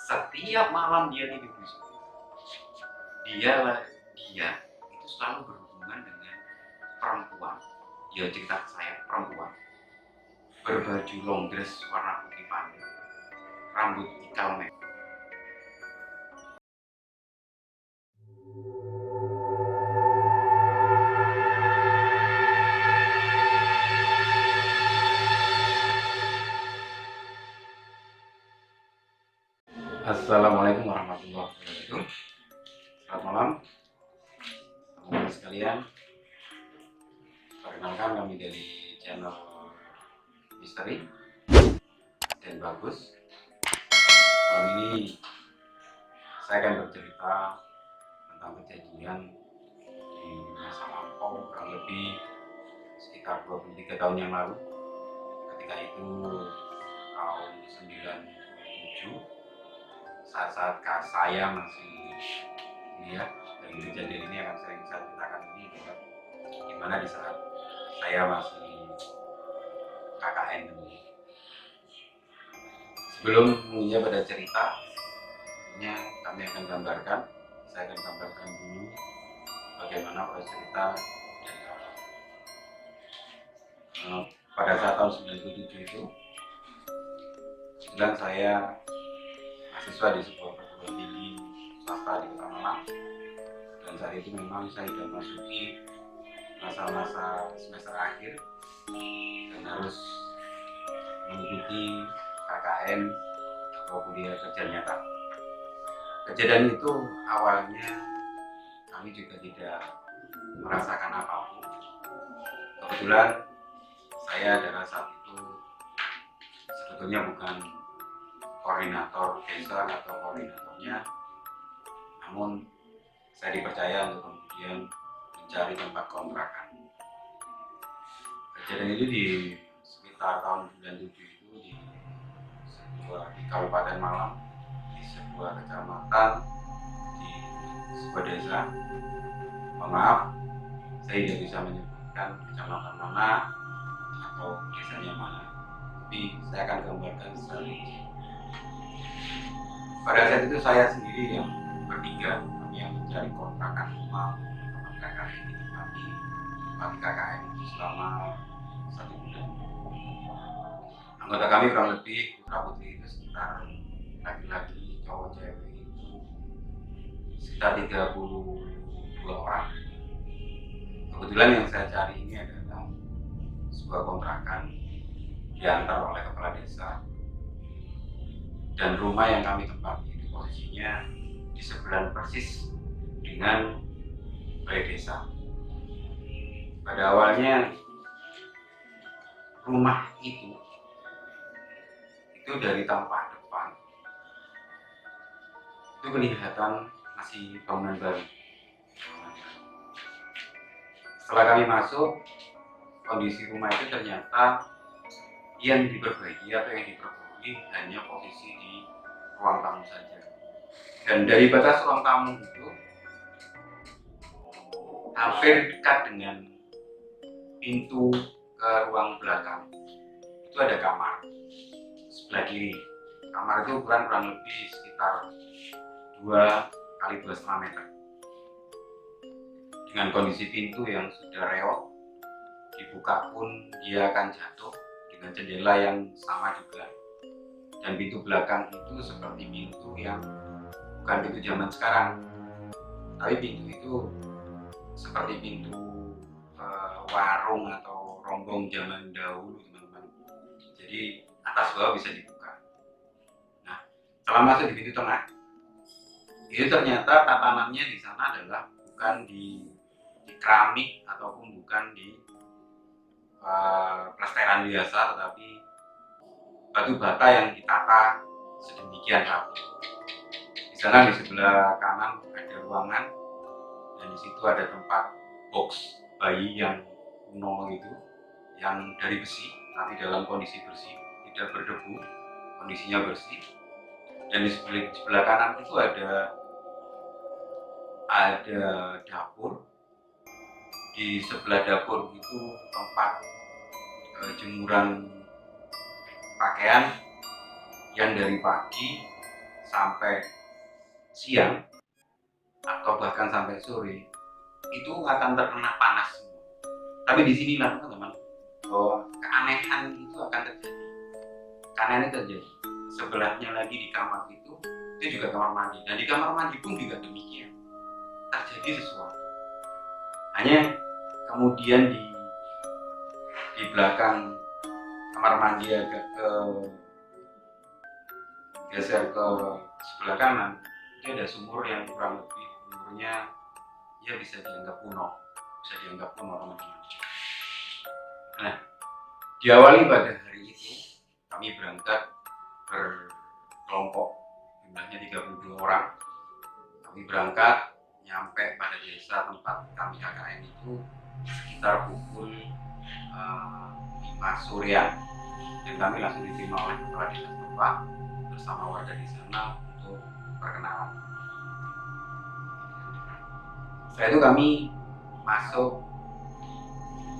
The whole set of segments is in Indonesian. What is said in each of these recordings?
Setiap malam dia tidur di situ. Dia itu selalu berhubungan dengan perempuan. Ya cerita saya perempuan berbaju long dress warna putih panjang, rambut ikal merah. Assalamualaikum warahmatullahi wabarakatuh. Selamat malam teman-teman sekalian. Perkenalkan, kami dari channel Misteri dan Bagus. Malam ini saya akan bercerita tentang kejadian di masa lampau, kurang lebih sekitar 23 tahun yang lalu. Ketika itu tahun 97, saat-saat saya masih kuliah. Dan kejadian ini akan sering saya ceritakan ini adalah dimana di saat saya masih KKN dulu. Sebelum menginjak pada cerita, tentunya kami akan gambarkan, saya akan gambarkan dulu bagaimana proses cerita dari awal. Pada saat tahun 97 itu, sedang saya mahasiswa di sebuah perguruan tinggi swasta di Kota Malang, dan saat itu memang saya sudah masuki masa-masa semester akhir dan harus mengikuti KKN atau kuliah kerja nyata. Kejadian itu awalnya kami juga tidak merasakan apapun. Kebetulan saya adalah saat itu sebetulnya bukan koordinator desa atau koordinatornya, namun saya dipercaya untuk kemudian mencari tempat kontrakan. Kejadian itu di sekitar tahun 97 itu di Kabupaten Malang, di sebuah kecamatan, di sebuah desa. Mohon maaf, saya tidak bisa menyebutkan kecamatan mana atau desanya mana, tapi saya akan gambarkan secara rinci. Pada saat itu saya sendiri yang bertiga, kami yang mencari kontrakan rumah tempat KKN di tempat KKN selama 1 bulan. Anggota kami kurang lebih putra putri itu sekitar laki-laki cowok cewek itu sekitar 32 orang. Kebetulan yang saya cari ini adalah sebuah kontrakan diantar oleh kepala desa, dan rumah yang kami tempati itu posisinya di sebelah persis dengan balai desa. Pada awalnya rumah itu dari tampak depan itu kelihatan masih bangunan baru. Setelah kami masuk, kondisi rumah itu ternyata yang diperbaiki atau yang diperbaiki hanya posisi di ruang tamu saja. Dan dari batas ruang tamu itu hampir dekat dengan pintu ke ruang belakang itu ada kamar sebelah kiri. Kamar itu ukuran kurang lebih sekitar 2 kali 2,5 meter, dengan kondisi pintu yang sudah reot, dibuka pun dia akan jatuh, dengan jendela yang sama juga. Dan pintu belakang itu seperti pintu yang bukan pintu zaman sekarang, tapi pintu itu seperti pintu warung atau rombong zaman dahulu, teman-teman. Jadi atas bawah bisa dibuka. Nah, setelah masuk di pintu tengah, itu ternyata tatanannya di sana adalah bukan di keramik ataupun bukan di plesteran biasa, tetapi batu bata yang ditata sedemikian rapi. Di sana di sebelah kanan ada ruangan, dan di situ ada tempat box bayi yang kuno itu, yang dari besi tapi dalam kondisi bersih, tidak berdebu, kondisinya bersih. Dan di sebelah kanan itu ada dapur. Di sebelah dapur itu tempat jemuran pakaian yang dari pagi sampai siang atau bahkan sampai sore itu akan terkena panas semua. Tapi di sinilah teman-teman bahwa keanehan itu akan terjadi. Karena ini terjadi sebelahnya lagi di kamar itu juga kamar mandi, dan di kamar mandi pun juga demikian, terjadi sesuatu. Hanya kemudian di belakang kamar mandi agak geser ke sebelah kanan, itu ada sumur yang kurang lebih umurnya ya bisa dianggap kuno teman-teman. Nah, diawali pada hari itu kami berangkat berkelompok, jumlahnya 32 orang. Kami berangkat nyampe pada desa tempat kami KKN itu sekitar pukul 5 sorean, dan kami langsung diterima oleh kepala desa setempat bersama warga di sana untuk perkenalan. Setelah itu kami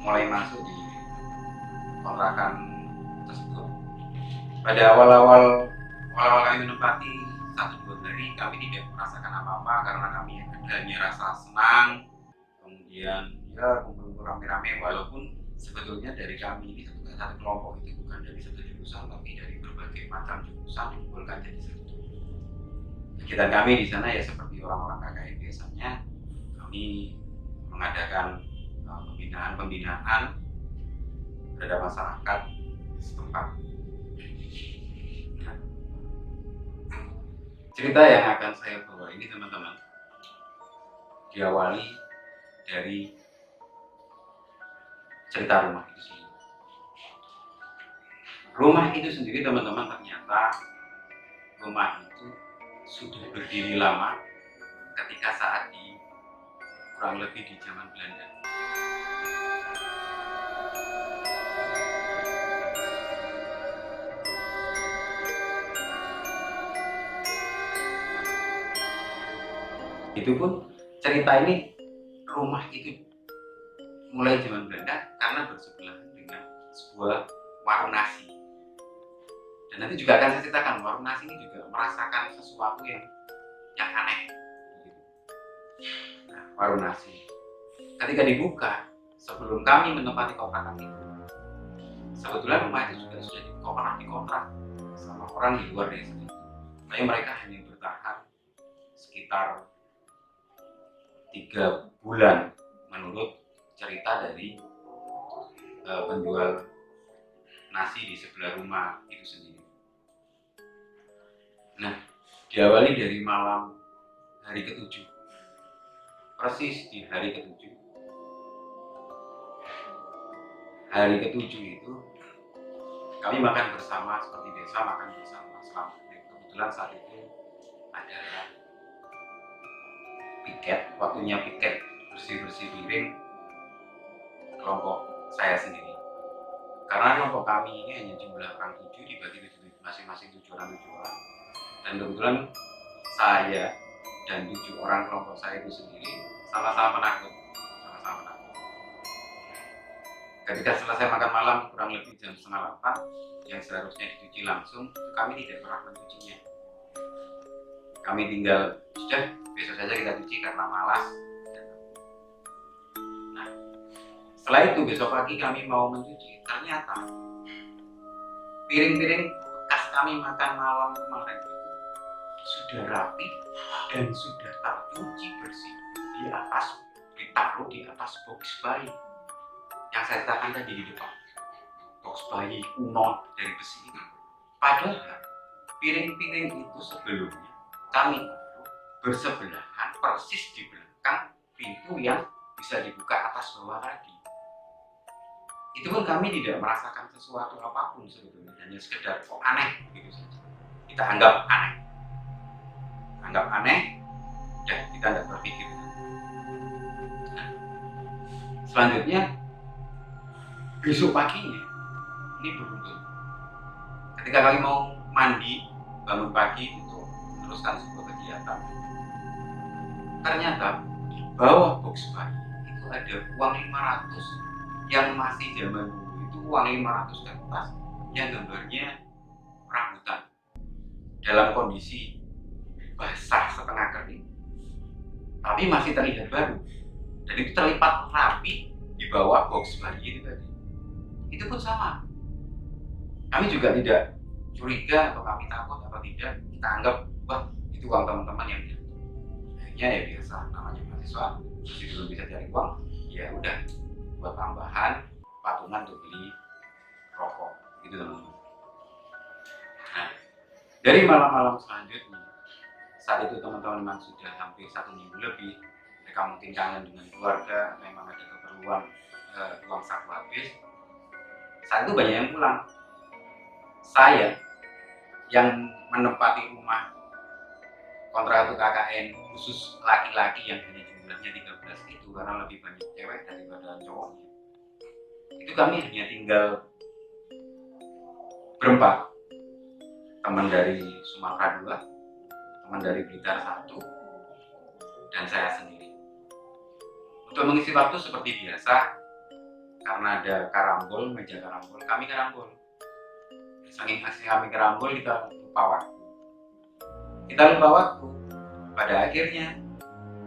mulai masuk di kontrakan tersebut. Pada awal-awal kami menempati 1-2 hari, kami tidak merasakan apa-apa karena kami hanya rasa senang, kemudian ya kumpul rame-rame, walaupun sebetulnya dari kami ini satu kelompok itu bukan dari satu jurusan, tapi dari berbagai macam jurusan dikumpulkan jadi satu. Kegiatan kami di sana ya seperti orang-orang KKN biasanya, kami mengadakan pembinaan terhadap masyarakat setempat. Nah, cerita yang akan saya bawa ini teman-teman diawali dari cerita rumah itu sendiri. Rumah itu sendiri teman-teman, ternyata rumah itu sudah berdiri lama ketika saat kurang lebih di zaman Belanda. Itu pun cerita ini, rumah itu mulai zaman Belanda karena bersebelahan dengan sebuah warung nasi. Dan nanti juga akan saya ceritakan, warung nasi ini juga merasakan sesuatu yang aneh. Nah, warung nasi ketika dibuka, sebelum kami menempati kontrakan itu, sebetulnya rumah itu juga sudah dikontrak sama orang di luar desa itu. Makanya mereka hanya bertahan sekitar 3 bulan menurut cerita dari penjual nasi di sebelah rumah itu sendiri. Nah, diawali dari malam hari ke-7, persis di hari ke-7 itu kami makan bersama seperti biasa, makan bersama selama. Kebetulan saat itu ada piket, waktunya piket bersih-bersih piring kelompok saya sendiri. Karena kelompok kami ini hanya jumlah orang 7, dibagi masing-masing 7 orang. Dan kebetulan saya dan 7 orang kelompok saya itu sendiri sama-sama penakut. Ketika selesai makan malam kurang lebih jam 7:30 yang seharusnya dicuci langsung, kami tidak pernah mencucinya. Kami tinggal, sudah besok saja kita cuci karena malas. Nah, setelah itu besok pagi kami mau mencuci, ternyata piring-piring bekas kami makan malam kemarin itu sudah rapi dan sudah tercuci bersih ditaruh di atas box bayi yang saya katakan tadi di depan, box bayi kuno dari besi itu. Padahal piring-piring itu sebelumnya kami taruh bersebelahan persis di belakang pintu yang bisa dibuka atas bawah tadi. Itu pun kami tidak merasakan sesuatu apapun sebetulnya, hanya sekedar kok aneh gitu saja. Kita anggap aneh, dan kita tidak berpikir. Nah, selanjutnya besok paginya ini beruntung. Ketika kami mau mandi, bangun pagi untuk meneruskan sebuah kegiatan, ternyata di bawah box bayi itu ada uang 500 yang masih zaman dulu, itu uang 500 kertas yang gambarnya rambutan dalam kondisi basah setengah kering, tapi masih terlihat baru, dan itu terlipat rapi di bawah box bayi itu tadi. Itu pun sama, kami juga tidak curiga atau kami takut atau tidak, kita anggap wah itu uang teman-teman yang jatuh. Akhirnya ya biasa, namanya mahasiswa masih belum bisa cari uang, ya udah buat tambahan patungan untuk beli rokok gitu teman-teman. Nah, dari malam-malam selanjutnya, saat itu teman-teman memang sudah hampir 1 minggu lebih, mereka mungkin kangen dengan keluarga atau memang ada keperluan uang saku habis. Saat itu banyak yang pulang. Saya yang menempati rumah kontrakan KKN khusus laki-laki yang hanya jumlahnya 13 itu, karena lebih banyak cewek daripada cowoknya, itu kami hanya tinggal berempat, teman dari Sumatera 2, teman dari Blitar 1, dan saya sendiri. Untuk mengisi waktu seperti biasa, karena ada karambol, meja karambol, kami karambol. Saking asli kami karambol, kita lupa waktu. Pada akhirnya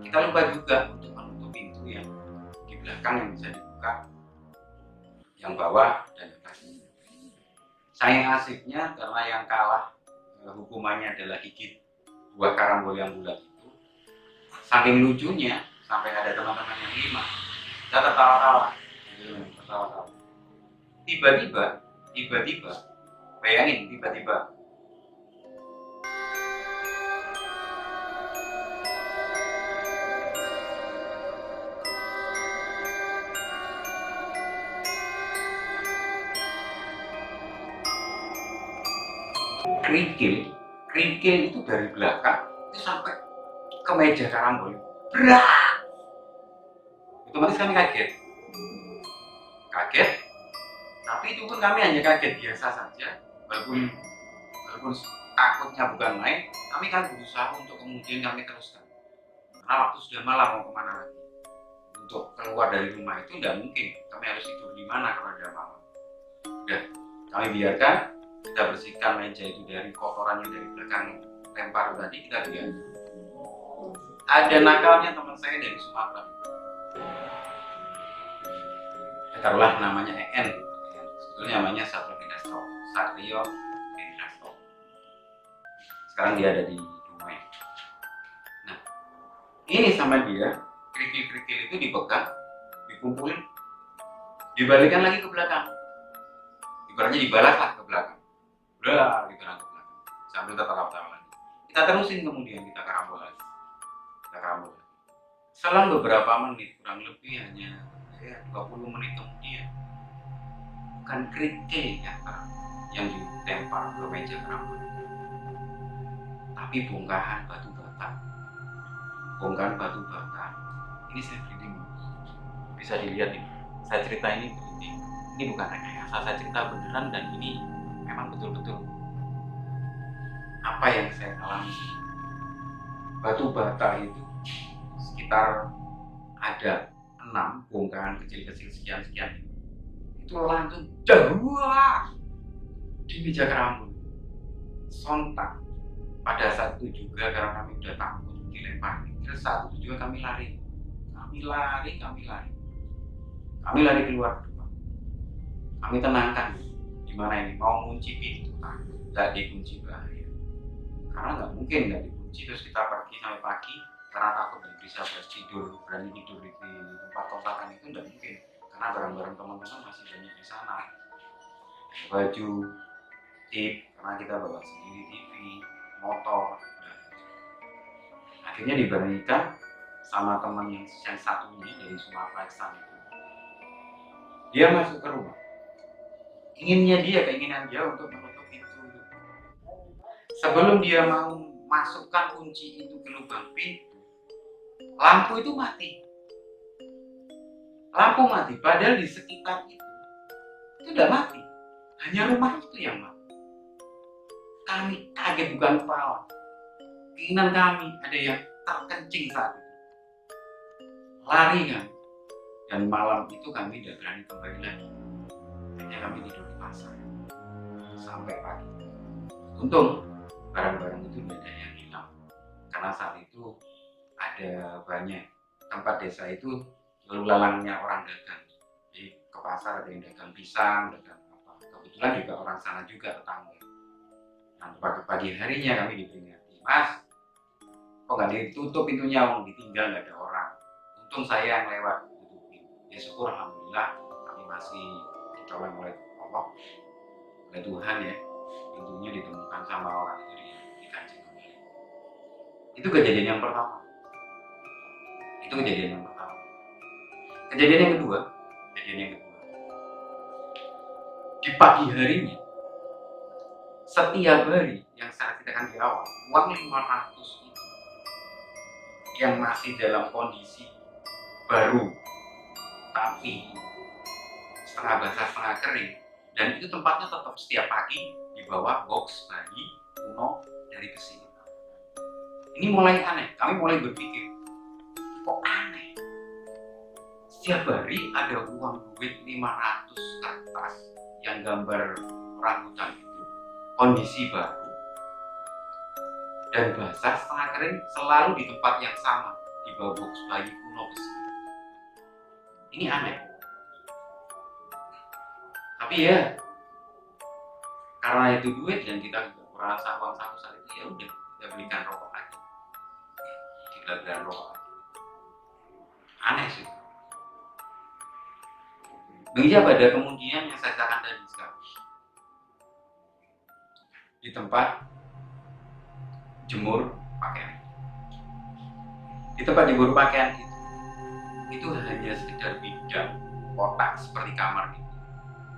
kita lupa juga untuk menutup pintu yang di belakang yang bisa dibuka, yang bawah dan atasnya. Saking asiknya, karena yang kalah hukumannya adalah gigit buah karambol yang bulat itu. Saking lucunya, sampai ada teman-teman yang 5, kita tertawa-tawa. Tiba-tiba, bayangin, tiba-tiba kerikil itu dari belakang itu sampai ke meja karambol. Berat. Otomatis kami kaget, tapi itu pun kami hanya kaget biasa saja, walaupun takutnya bukan main. Kami kan berusaha untuk kemudian kami teruskan, karena waktu sudah malam, mau kemana lagi. Untuk keluar dari rumah itu tidak mungkin, kami harus tidur di mana kalau ada malam. Udah, kami biarkan, kita bersihkan meja itu dari kotoran yang dari belakang lempar tadi, kita biarkan. Ada nakalnya teman saya dari Sumatera, taruhlah namanya EN, sebetulnya namanya Satrio Dinastro. Sekarang dia ada di Dumai. Nah, ini sama dia, kerikil-kerikil itu dipegang, dikumpulin, dibalikan lagi ke belakang. Ibaratnya dibalaslah ke belakang. Udah, dibalas ke belakang. Sambil tertawa-tawa lagi. Kita terusin kemudian, kita karambol lagi. Selang beberapa menit, kurang lebih hanya 20 menit kemudian, bukan kerikil yang ditempel ke meja karambol, tapi bongkahan batu bata. Ini saya merinding, bisa dilihat ini. Saya cerita ini merinding. Ini bukan rekayasa, saya cerita beneran, dan ini memang betul-betul apa yang saya alami. Batu bata itu sekitar ada 6 bongkahan kecil-kecil sekian-sekian, itu langsung jauh di meja karambol. Sontak pada saat itu juga, karena kami udah takut dilempar, terus saat itu juga kami lari keluar rumah. Kami tenangkan, gimana ini, mau kunci pintu, nggak dikunci, bahaya, karena nggak mungkin nggak dikunci terus kita pergi sampai pagi karena takut nggak bisa berani tidur di tempat kontrakan. Itu nggak mungkin, karena barang-barang teman-teman masih banyak di sana, baju, tip, karena kita bawa sendiri TV, motor. Akhirnya diberanikan sama teman yang satunya dari Sumatera itu. Dia masuk ke rumah, keinginan dia untuk menutup pintu itu. Sebelum dia mau masukkan kunci itu ke lubang pintu, lampu itu mati. Padahal di sekitar itu udah mati, hanya rumah itu yang mati. Kami kaget bukan kepala. Keinginan kami ada yang terkencing saat itu. Lari kan, dan malam itu kami tidak berani kembali lagi. Hanya kami tidur di pasar sampai pagi. Untung barang-barang itu tidak ada yang hilang. karena saat itu ada banyak tempat desa itu lalu lalangnya orang dagang. Jadi ke pasar ada yang dagang pisang, dagang apa. Kebetulan juga orang sana juga tetangga. Nah, pagi harinya kami diperingati, Mas, kok nggak ditutup pintunya, ditinggal nggak ada orang. Untung saya yang lewat tutupin. Ya syukur alhamdulillah kami masih ditolong oleh Allah, oleh Tuhan ya. Pintunya ditemukan sama orang itu dikancing kembali. Itu kejadian yang pertama. Kejadian yang kedua, di pagi harinya, setiap hari yang saya ceritakan di awal, uang 500 itu yang masih dalam kondisi baru, tapi setengah basah setengah kering, dan itu tempatnya tetap setiap pagi di bawah box bayi kuno dari besi. Ini mulai aneh, kami mulai berpikir, kok aneh? Setiap hari ada uang duit 500 kertas yang gambar orangutan itu, kondisi baru dan basah setengah kering, selalu di tempat yang sama di bawah box bayi kuno besi. Ini aneh. Tapi ya karena itu duit dan kita juga merasa uang satu saat itu, ya udah kita belikan rokok aja, kita belikan rokok aja. Aneh sih. Begitu pada kemudian yang saya katakan tadi sekarang, di tempat jemur pakaian. Di tempat jemur pakaian itu hanya sekedar bidang kotak seperti kamar itu,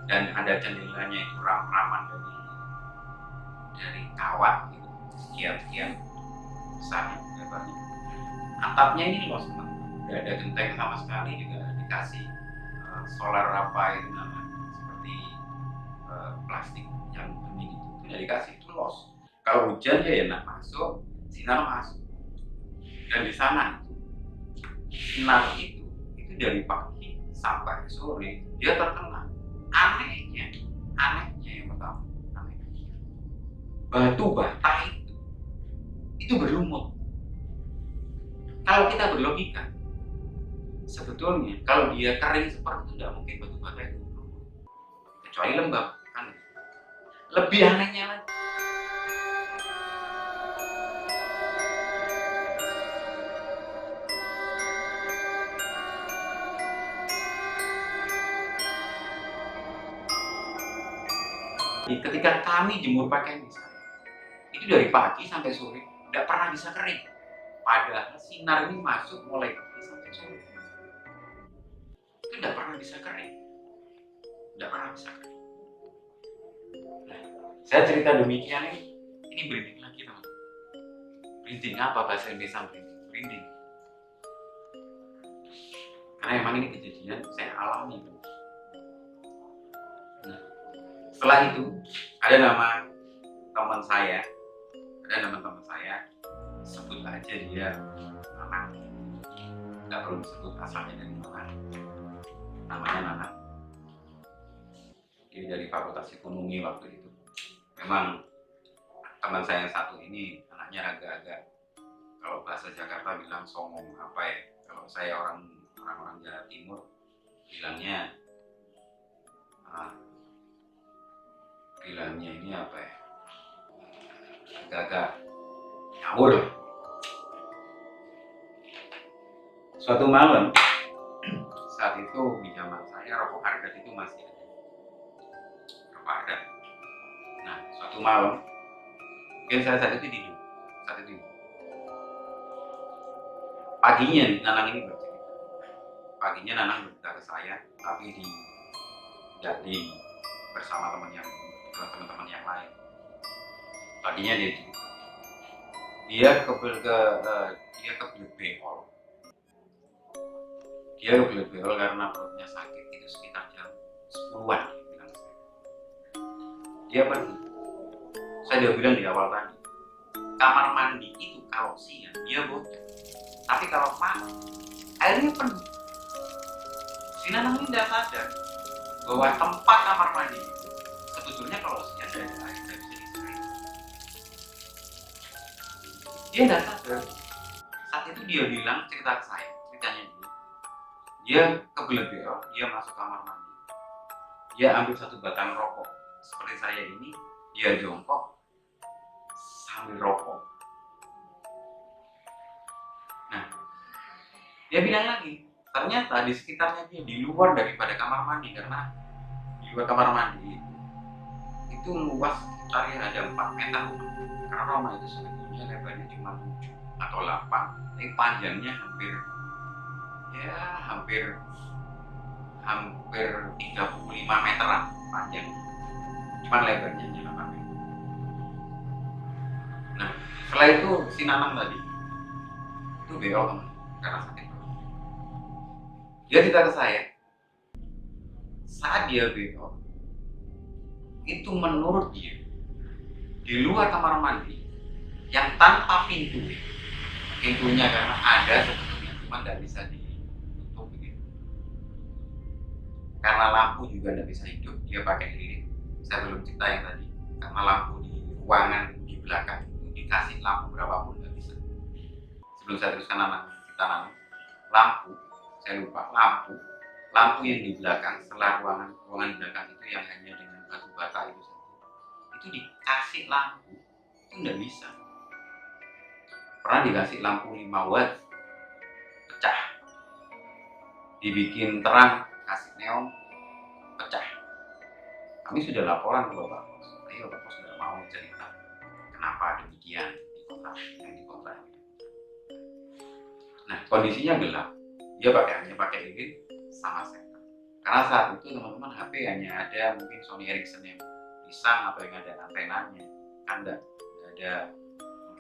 dan ada jendelanya itu raman dari kawat gitu, sekian besarnya, lebarnya. Atapnya ini luas banget, nggak ada genteng sama sekali, juga dikasih solar apa itu namanya, seperti plastik yang bening itu udah dikasih, itu los. Kalau hujan ya enak masuk, sinar masuk. Dan di sana sinar itu dari pagi sampai sore dia terkena. Anehnya yang pertama, batu bata itu berlumut. Kalau kita berlogika, sebetulnya kalau dia kering seperti itu tidak mungkin batu bata itu berlumut, kecuali lembab kan. Lebih anehnya lagi, ketika kami jemur pakaian di sana, itu dari pagi sampai sore tidak pernah bisa kering. Padahal sinar ini masuk mulai pagi sampai sore, itu tidak pernah bisa kering. Nah, saya cerita demikian ini merinding lagi teman. Merinding apa bahasa Indonesia merinding? Karena emang ini kejadian saya alami. Nah, setelah itu ada nama teman saya, sebut aja dia Nanang, nggak perlu disebut asalnya dari mana, namanya Nanang. Dia dari Fakultas Ekonomi waktu itu. Memang teman saya yang satu ini anaknya agak-agak, kalau bahasa Jakarta bilang songong apa ya, kalau saya orang Jawa Timur bilangnya ini apa ya, agak-agak ngawur. Suatu malam, saat itu di zaman saya rokok harga itu masih ada, rokok harga. Nah, suatu malam mungkin saya saat itu tidur. Paginya Nanang ini bercerita. Paginya Nanang bercerita ke saya, tapi di bersama teman-teman yang lain. Paginya dia cerita, dia kebelet behol. Dia kebelet behol karena perutnya sakit, itu sekitar jam 10-an dia bilang saya. Dia pergi. Saya udah bilang di awal tadi, kamar mandi itu kalau siang dia bocor, tapi kalau malam airnya penuh. Si Nanang ini tidak sadar bahwa tempat kamar mandi itu sebetulnya kalau siang dari air tidak bisa diserang. Dia tidak sadar. saat itu dia bilang cerita ke saya, ceritanya dia kebelet beol, dia masuk kamar mandi, dia ambil satu batang rokok seperti saya ini, dia jongkok sambil rokok. Nah, dia bilang lagi, ternyata di sekitarnya dia di luar daripada kamar mandi, karena di luar kamar mandi itu luas sekitar ada 4 meter, karena rumah itu sebetulnya lebarnya cuma 7 atau 8, tapi panjangnya hampir 35 meteran panjang, cuma lebarnya 8 meter. Nah, setelah itu si Nanang tadi itu beol karena sakit perut. Dia cerita ke saya, saat dia beol itu menurut dia di luar kamar mandi yang tanpa pintunya karena ada sebetulnya cuma tidak bisa ditutup begitu, karena lampu juga tidak bisa hidup, dia pakai lilin. Saya belum cerita yang tadi, karena lampu di ruangan di belakang itu dikasih lampu berapapun tidak bisa. Sebelum saya teruskan cerita lampu, saya lupa, lampu yang di belakang setelah ruangan di belakang itu yang hanya dengan batu bata itu saja, itu dikasih lampu itu tidak bisa. Pernah dikasih lampu 5 watt pecah, dibikin terang kasih neon pecah. Kami sudah laporan ke Bapak Pos, tapi Bapak Pos tidak mau cerita kenapa demikian di kontrak. Nah, kondisinya gelap, dia hanya pakai lilin sama senter. Karena saat itu teman-teman HP hanya ada mungkin Sony Ericsson yang pisang atau yang ada antenanya, kan ada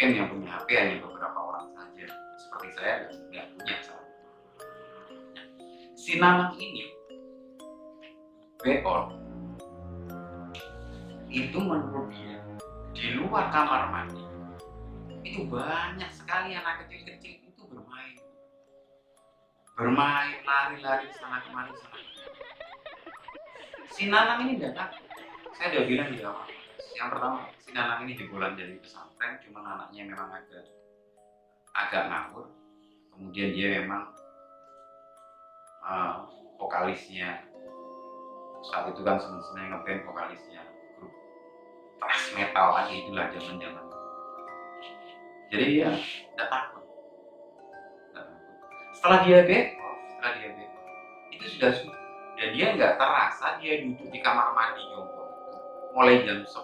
mungkin yang punya HP hanya beberapa orang saja, seperti saya nggak punya saat itu. Nah, si Nanang ini beol itu menurut dia di luar kamar mandi itu banyak sekali anak kecil-kecil itu bermain lari-lari sana kemari. Si Nanang ini tidak takut. Saya udah bilang di awal, yang pertama si Nanang ini jebolan dari pesantren, cuma anaknya memang agak ngawur. Kemudian dia memang vokalisnya saat itu kan seneng ngeband, vokalisnya grup thrash metal lagi, itulah zaman. Jadi dia tidak takut. Setelah dia beol itu sudah subuh, dan dia nggak terasa dia duduk di kamar mandi jongkok mulai jam 10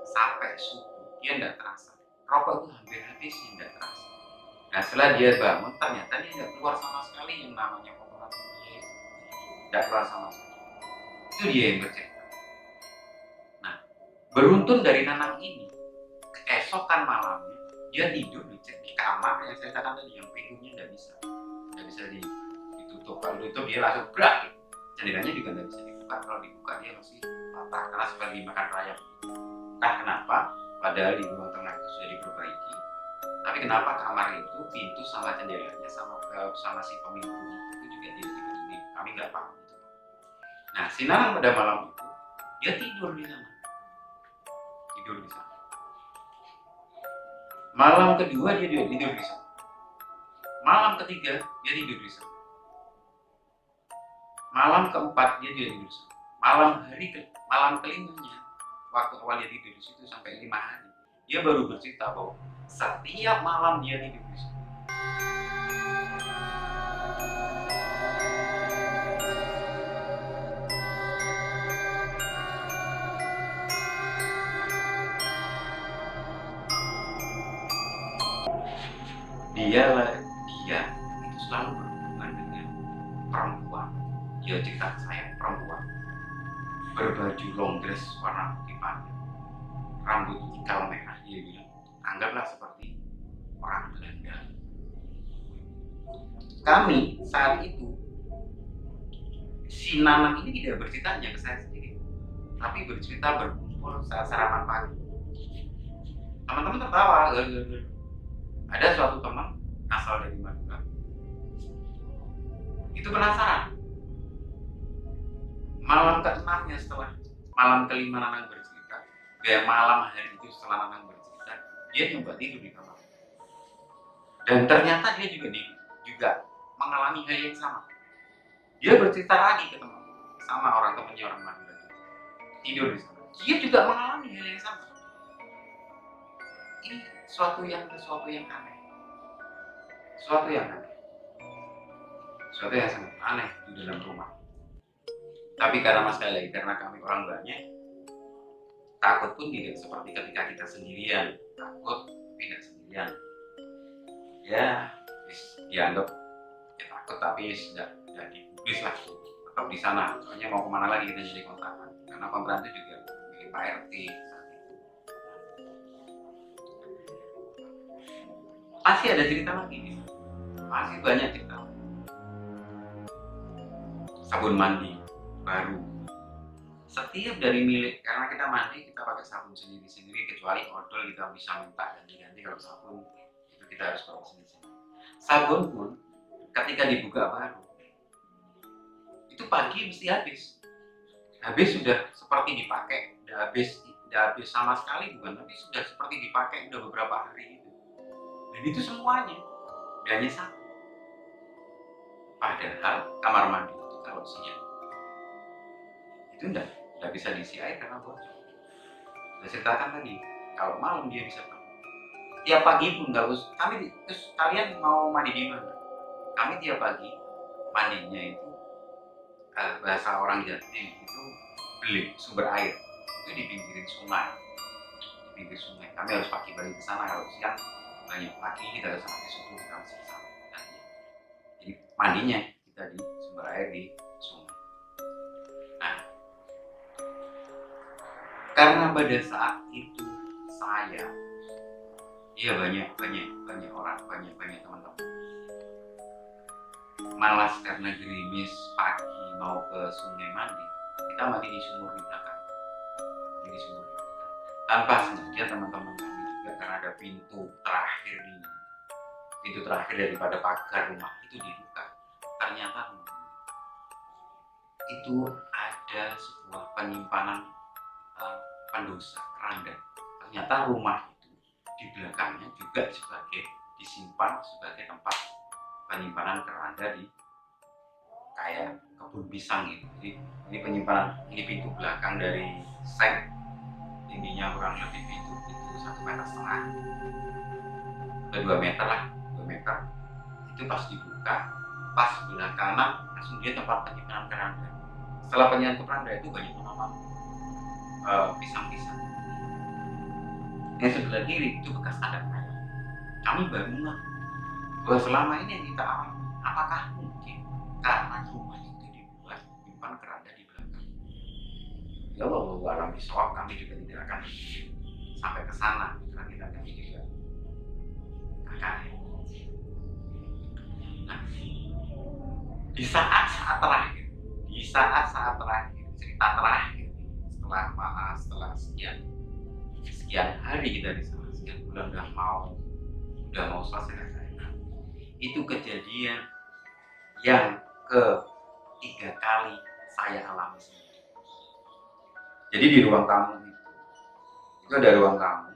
sampai subuh, dia nggak terasa. Rokok itu hampir habis, nggak terasa. Nah, setelah dia bangun ternyata dia nggak keluar sama sekali yang namanya kotoran, nggak keluar sama sekali. Itu dia yang bercerita. Nah, beruntun dari Nanang ini, keesokan malamnya dia tidur di kamar yang saya katakan tadi, yang pintunya nggak bisa ditutup. Kalau ditutup dia langsung berat. Jendelanya juga nggak bisa dibuka. Kalau dibuka dia masih patah karena seperti dimakan rayap. Entah kenapa, padahal di ruang tengah itu sudah diperbaiki, tapi kenapa kamar itu pintu sama jendelanya sama si pemiliknya itu juga ditutup? Kami nggak paham itu. Nah, si Nanang pada malam itu dia tidur di sana. Malam kedua dia tidur di sana. Malam ketiga dia tidur di sana. Malam keempat dia tidur di sana. Malam kelimanya, waktu awal dia tidur di situ sampai 5 hari, dia baru bercerita bahwa setiap malam dia tidur di sana. Dia itu selalu berhubungan dengan perempuan. Dia cerita ke saya, perempuan berbaju long dress warna putih panjang, rambut ikal merah. Dia bilang, anggaplah seperti orang Belanda. Kami saat itu, si Nanang ini tidak bercerita hanya ke saya sendiri, tapi bercerita berkumpul saat sarapan pagi. Teman-teman tertawa. Ada suatu teman asal dari Madura, itu penasaran. Malam ke-6-nya setelah malam kelima Nanang bercerita, malam hari itu setelah Nanang bercerita, dia nyoba tidur di kamar. Dan ternyata dia juga mengalami hal yang sama. Dia bercerita lagi ke teman, sama orang temannya orang Madura tidur di sana. Dia juga mengalami hal yang sama. Ini sesuatu yang aneh, sesuatu yang aneh, sesuatu yang sangat aneh di dalam rumah. Tapi karena sekali lagi, karena kami orang banyak, takut pun tidak seperti ketika kita sendirian. Takut tidak sendirian. Ya, dianggap ya takut, tapi tidak digubris lah. Tetap di sana. Soalnya mau kemana lagi kita jadi kontrakan? Karena kontrakan itu juga milik Pak RT. Masih ada cerita lagi nih. Masih banyak cerita. Sabun mandi baru. Setiap dari milik, karena kita mandi kita pakai sabun sendiri-sendiri, kecuali odol kita bisa minta ganti-ganti. Kalau sabun itu kita harus bawa sendiri-sendiri. Sabun pun ketika dibuka baru itu pagi mesti habis sudah seperti dipakai, udah habis sama sekali bukan, tapi sudah seperti dipakai udah beberapa hari itu. Dan itu semuanya hanya satu. Padahal kamar mandi itu kalau siang itu enggak bisa diisi air karena bocor. Saya ceritakan tadi, kalau malam dia bisa tahu. Tiap pagi pun kalau kami, terus kalian mau mandi di mana? Kami tiap pagi mandinya itu bahasa orang Jatim itu beli sumber air itu di pinggir sungai. Kami harus pagi balik ke sana. Kalau siang banyak pagi kita ke sana, di situ kita masih ke sana. Jadi mandinya kita di sumber air di sungai. Nah, karena pada saat itu saya, banyak orang, banyak teman-teman malas karena gerimis pagi mau ke sungai mandi, kita mandi di sumur di belakang. Tanpa sengaja teman-teman kami juga, karena ada pintu terakhir daripada pagar rumah itu dibuka. Ternyata itu ada sebuah penyimpanan pendosa keranda. Ternyata rumah itu di belakangnya juga disimpan sebagai tempat penyimpanan keranda di kayak kebun pisang gitu. Jadi ini penyimpanan, ini pintu belakang dari seng, tingginya kurang lebih pintu 1,5 meter atau 2 meter lah, 2 meter. Itu pas dibuka, pas sebelah kanan langsung dia tempat penyimpanan keranda. Setelah penyimpanan keranda itu banyak tanaman pisang-pisang. Yang sebelah kiri itu bekas ada air. Kami baru ngeh bahwa selama ini yang kita alami, apakah mungkin karena rumah itu dibuat menyimpan keranda di belakang? Ya Allah, alam bisawab, kami juga tidak akan sampai ke sana karena kami juga kakak. Nah, di saat-saat terakhir, cerita terakhir setelah sekian hari kita di sana, sekian bulan udah mau selesai. Itu kejadian yang ketiga kali saya alami sendiri. Jadi di ruang tamu itu ada ruang tamu.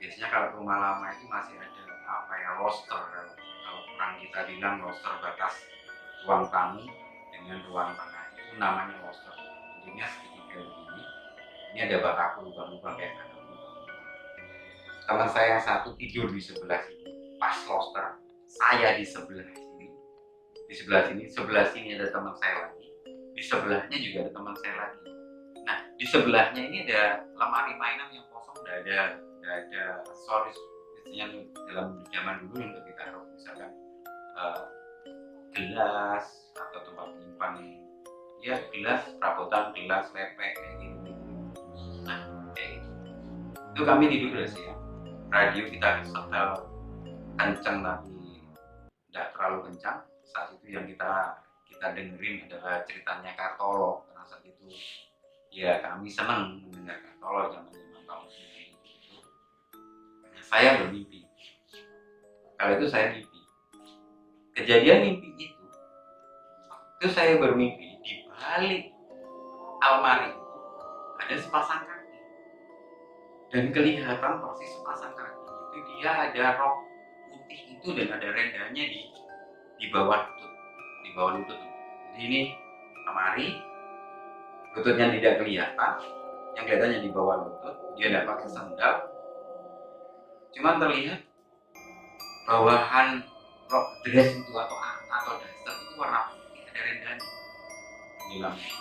Biasanya kalau rumah lama itu masih ada roster, kalau orang kita bilang roster batas ruang tamu dengan ruang tengah, itu namanya roster. Bentuknya segitiga begini. Ini ada bataku lubang-lubang kayak ada. Teman saya yang satu tidur di sebelah sini, pas roster. Saya di sebelah sini, sebelah sini ada teman saya lagi, di sebelahnya juga ada teman saya lagi. Nah, di sebelahnya ini ada lemari mainan yang kosong, nggak ada aksesoris. Biasanya dalam zaman dulu yang ditaruh misalkan gelas atau tempat menyimpan gelas, perabotan gelas, lepek kayak gitu. Nah, kayak gitu. Itu kami tidur sih ya. Radio kita setel kenceng tapi tidak terlalu kencang. Saat itu yang kita dengerin adalah ceritanya Kartolo, karena saat itu ya kami senang mendengar Kartolo zaman tahun 90 itu. Saya bermimpi. Kalau itu saya mimpi. Kejadian mimpi itu saya bermimpi di balik almari itu ada sepasang kaki. Dan kelihatan persis sepasang kaki itu dia ada rok putih itu dan ada rendahnya di bawah lutut, di bawah lutut. Jadi ini lemari, lututnya tidak kelihatan, yang kelihatannya di bawah lutut. Dia tidak pakai sandal, cuman terlihat bawahan rok dress itu atau daster itu warna putih, ada rendahnya di dalamnya.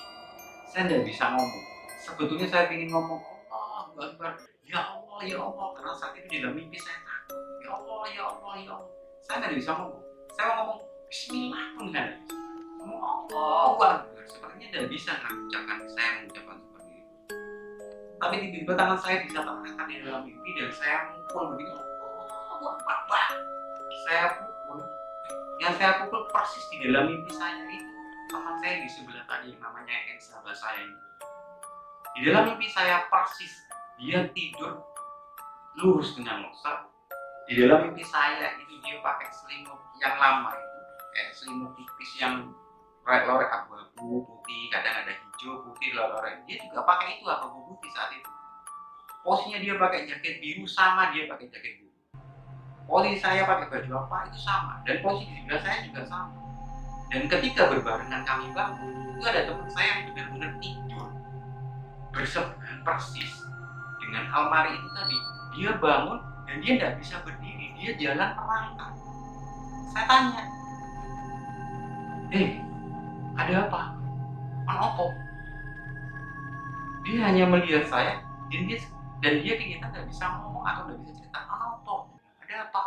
Saya tidak bisa ngomong. Sebetulnya saya ingin ngomong, oh Akbar, ya Allah, karena saat itu di dalam mimpi saya takut. Ya Allah, ya Allah, ya Allah. Saya tidak bisa ngomong. Saya mau ngomong Bismillah pun tidak bisa. Ngomong Allah Akbar. Sepertinya tidak bisa mengucapkan, saya mengucapkan seperti itu. Tapi tiba-tiba tangan saya bisa terangkat di dalam mimpi dan saya mukul begitu. Allah Akbar. Saya pukul. Yang saya pukul persis di dalam mimpi saya itu teman saya di sebelah tadi yang namanya N, sahabat saya ini. Di dalam mimpi saya persis dia tidur lurus dengan losat. Di dalam mimpi saya itu dia pakai selimut yang lama itu, kayak selimut tipis yang lorek abu-abu putih, kadang ada hijau putih lorek. Dia juga pakai itu abu-abu putih saat itu. Posisinya dia pakai jaket biru sama dia pakai jaket biru. Posisi saya pakai baju apa itu sama, dan posisi di sebelah saya juga sama. Dan ketika berbarengan kami bangun, itu ada teman saya yang benar-benar tidur bersebelahan persis dengan almari itu tadi. Dia bangun dan dia tidak bisa berdiri, dia jalan merangkak. Saya tanya, ada apa? Apa? Dia hanya melihat saya dan dia kelihatan tidak bisa ngomong atau tidak bisa cerita. Apa? Ada apa?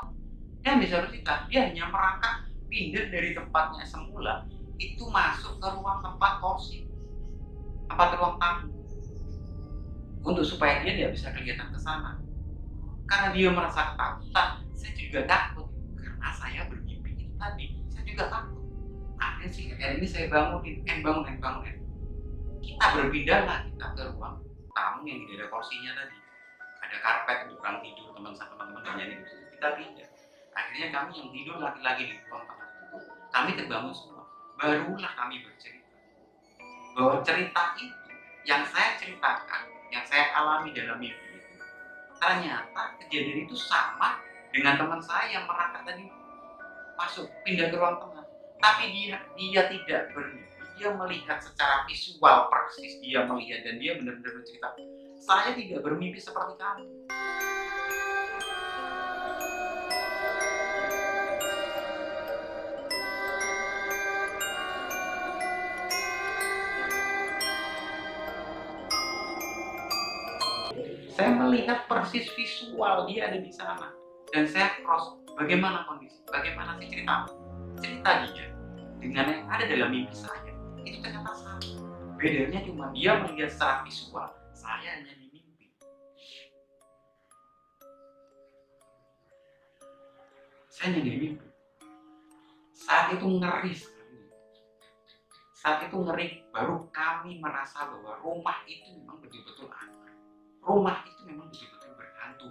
Dia bisa bercerita, dia hanya merangkak pindah dari tempatnya semula itu masuk ke ruang tempat kursi, tempat ruang tamu, untuk supaya dia tidak bisa kelihatan ke sana. Karena dia merasa ketakutan, saya juga takut karena saya bermimpi itu tadi, saya juga takut. Akhirnya ini saya bangunin, bangunin. Kita berpindahlah kita ke ruang tamu yang tidak ada kursinya tadi, ada karpet untuk orang tidur, teman-teman nyanyi di situ. Kita pindah. Akhirnya kami yang tidur laki-laki di ruang tamu itu, kami terbangun semua. Barulah kami bercerita bahwa cerita itu yang saya ceritakan, yang saya alami dalam mimpi itu, ternyata kejadian itu sama dengan teman saya yang merangkak tadi masuk pindah ke ruang tengah. Tapi dia tidak bermimpi, dia melihat secara visual persis, dia melihat dan dia benar-benar bercerita, saya tidak bermimpi seperti kamu. Saya melihat persis visual dia ada di sana dan saya cross bagaimana kondisi, bagaimana sih cerita dia dengan yang ada dalam mimpi saya itu ternyata sama. Bedanya cuma dia melihat secara visual, saya hanya di mimpi. Saya hanya di mimpi. Saat itu ngeri sekali. Saat itu ngeri, baru kami merasa bahwa rumah itu memang betul-betul ada. Rumah itu memang betul-betul berhantu.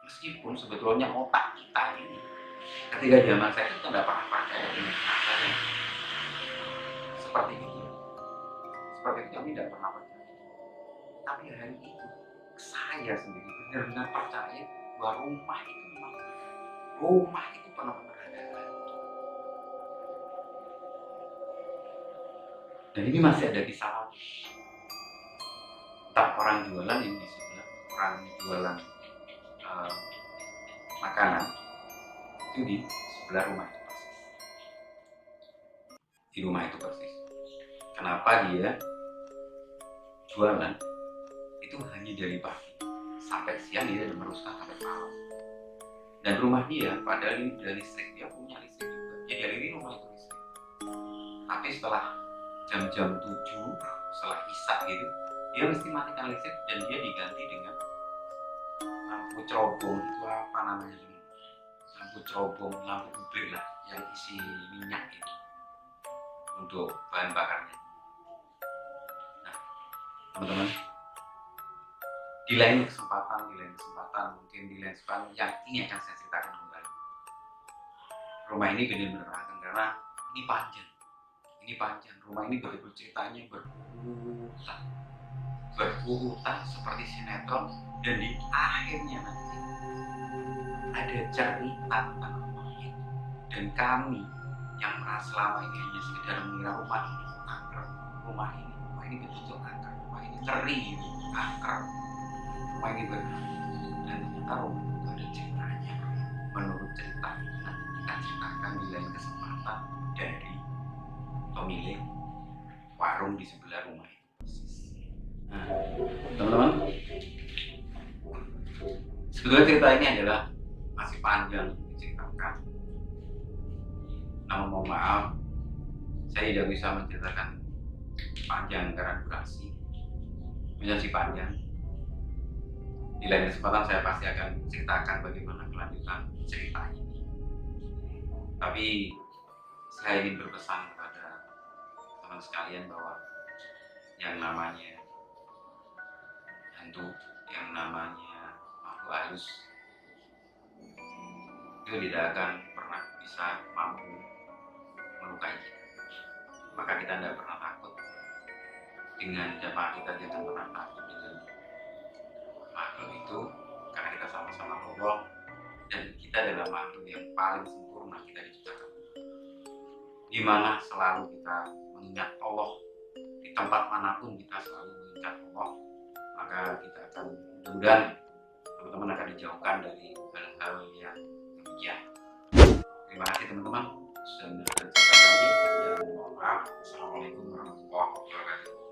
Meskipun sebetulnya otak kita ini ketika zaman saya itu tidak pernah percaya dengan hal seperti itu. Seperti itu kami tidak pernah percaya. Tapi hari itu saya sendiri benar-benar percaya bahwa rumah itu benar-benar ada hantu. Dan ini masih ada kisah lagi. Entah orang jualan yang di sebelah, orang jualan makanan itu di sebelah rumah itu persis. Di rumah itu persis. Kenapa dia jualan itu hanya dari pagi sampai siang, dia meneruskan sampai malam. Dan rumah dia padahal ini dari listrik, dia punya listrik juga. Jadi hari ini rumah itu listrik. Tapi setelah jam-jam 7 setelah isya gitu, dia mesti matikan listrik dan dia diganti dengan lampu cerobong, itu apa namanya ini? Lampu cerobong, lampu publik lah yang isi minyak itu untuk bahan bakarnya. Nah, teman-teman, di lain kesempatan mungkin di lain kesempatan yang ini akan saya ceritakan kembali. Rumah ini benar-benar akan, karena ini panjang. Rumah ini betul-betul ceritanya berurutan seperti sinetron, dan di akhirnya nanti ada cerita tentang rumah. Dan kami yang merasa selama ini hanya sekedar mengira rumah ini angker, rumah ini betul angker, rumah ini ngeri, angker, rumah ini benar. Dan ternyata rumah itu ada ceritanya. Menurut cerita ini nanti kita ceritakan di lain kesempatan dari pemilik warung di sebelah rumah itu. Nah, teman-teman, sebetulnya cerita ini adalah masih panjang diceritakan. Namun mohon maaf, saya tidak bisa menceritakan panjang karena durasi menjadi panjang. Di lain kesempatan saya pasti akan ceritakan bagaimana kelanjutan cerita ini. Tapi saya ingin berpesan kepada teman sekalian bahwa yang namanya hantu, yang namanya makhluk halus itu tidak akan pernah bisa mampu melukai kita. Maka kita tidak pernah takut dengan jamaah, kita jangan pernah takut dengan makhluk itu, karena kita sama-sama Allah dan kita adalah makhluk yang paling sempurna kita diciptakan, di mana selalu kita mengingat Allah di tempat manapun, kita selalu mengingat Allah. Maka kita akan mudah-mudahan teman-teman akan dijauhkan dari hal-hal yang demikian. Terima kasih teman-teman sudah mendengarkan cerita kami, dan mohon maaf. Assalamualaikum warahmatullahi wabarakatuh.